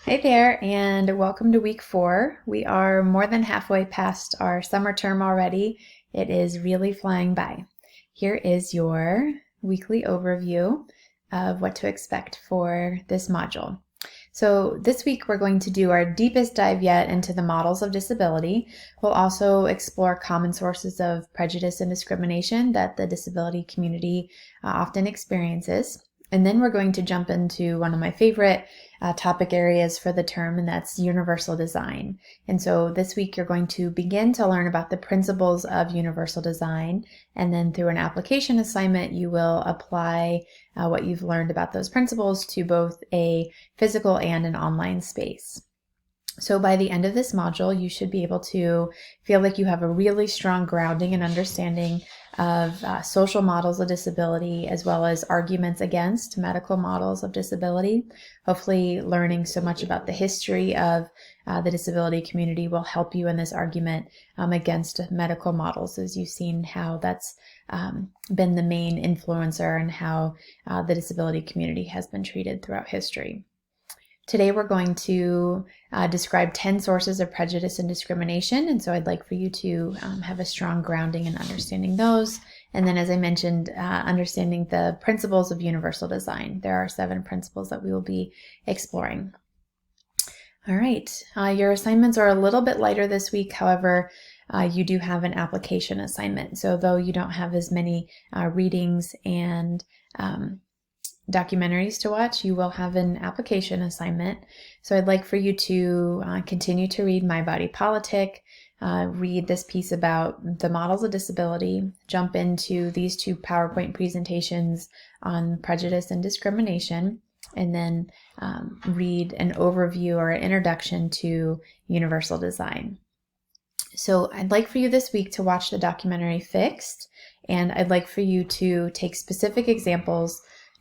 Hey there, and welcome to week 4. We are more than halfway past our summer term already. It is really flying by. Here is your weekly overview of what to expect for this module. So this week we're going to do our deepest dive yet into the models of disability. We'll also explore common sources of prejudice and discrimination that the disability community often experiences. And then we're going to jump into one of my favorite topic areas for the term, and that's universal design. And so this week you're going to begin to learn about the principles of universal design, and then through an application assignment you will apply what you've learned about those principles to both a physical and an online space. So by the end of this module, you should be able to feel like you have a really strong grounding and understanding of social models of disability, as well as arguments against medical models of disability. Hopefully learning so much about the history of the disability community will help you in this argument against medical models, as you've seen how that's been the main influencer and how the disability community has been treated throughout history. Today we're going to describe 10 sources of prejudice and discrimination, and so I'd like for you to have a strong grounding in understanding those. And then, as I mentioned, understanding the principles of universal design. There are 7 principles that we will be exploring. All right, your assignments are a little bit lighter this week. However, you do have an application assignment. So though you don't have as many readings and documentaries to watch, you will have an application assignment. So I'd like for you to continue to read My Body Politic, read this piece about the models of disability, jump into these 2 PowerPoint presentations on prejudice and discrimination, and then read an overview or an introduction to universal design. So I'd like for you this week to watch the documentary Fixed, and I'd like for you to take specific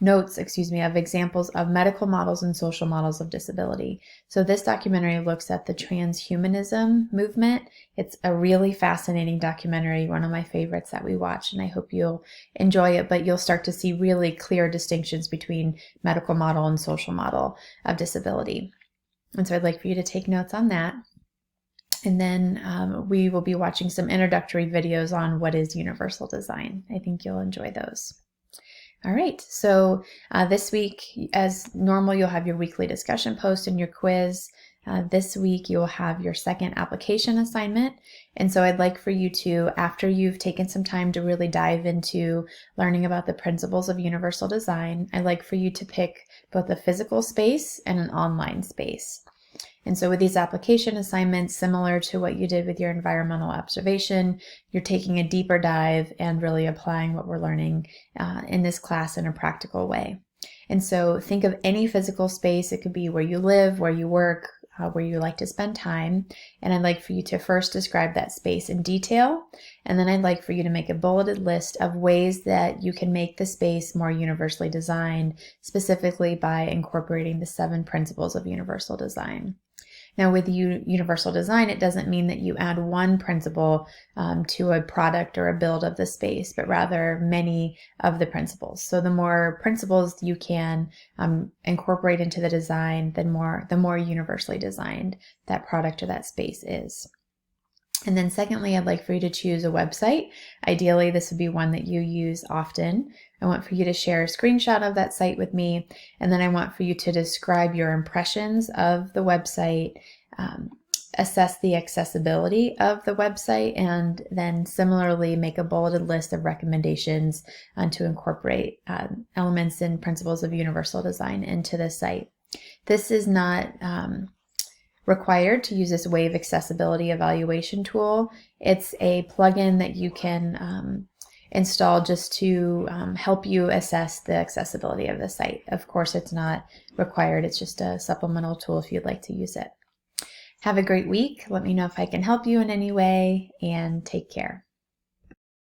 notes of examples of medical models and social models of disability. So this documentary looks at the transhumanism movement. It's a really fascinating documentary, one of my favorites that we watch, and I hope you'll enjoy it, but you'll start to see really clear distinctions between medical model and social model of disability. And so I'd like for you to take notes on that. And then we will be watching some introductory videos on what is universal design. I think you'll enjoy those. All right, so this week, as normal, you'll have your weekly discussion post and your quiz. This week, you'll have your second application assignment. And so I'd like for you to, after you've taken some time to really dive into learning about the principles of universal design, I'd like for you to pick both a physical space and an online space. And so with these application assignments, similar to what you did with your environmental observation, you're taking a deeper dive and really applying what we're learning in this class in a practical way. And so think of any physical space. It could be where you live, where you work, where you like to spend time. And I'd like for you to first describe that space in detail. And then I'd like for you to make a bulleted list of ways that you can make the space more universally designed, specifically by incorporating the 7 principles of universal design. Now with universal design, it doesn't mean that you add one principle to a product or a build of the space, but rather many of the principles. So the more principles you can incorporate into the design, the more universally designed that product or that space is. And then secondly, I'd like for you to choose a website. Ideally, this would be one that you use often. I want for you to share a screenshot of that site with me, and then I want for you to describe your impressions of the website, assess the accessibility of the website, and then similarly make a bulleted list of recommendations to incorporate elements and principles of universal design into the site. This is not required to use this Wave accessibility evaluation tool. It's a plugin that you can install just to help you assess the accessibility of the site. Of course, it's not required. It's just a supplemental tool if you'd like to use it. Have a great week. Let me know if I can help you in any way, and take care.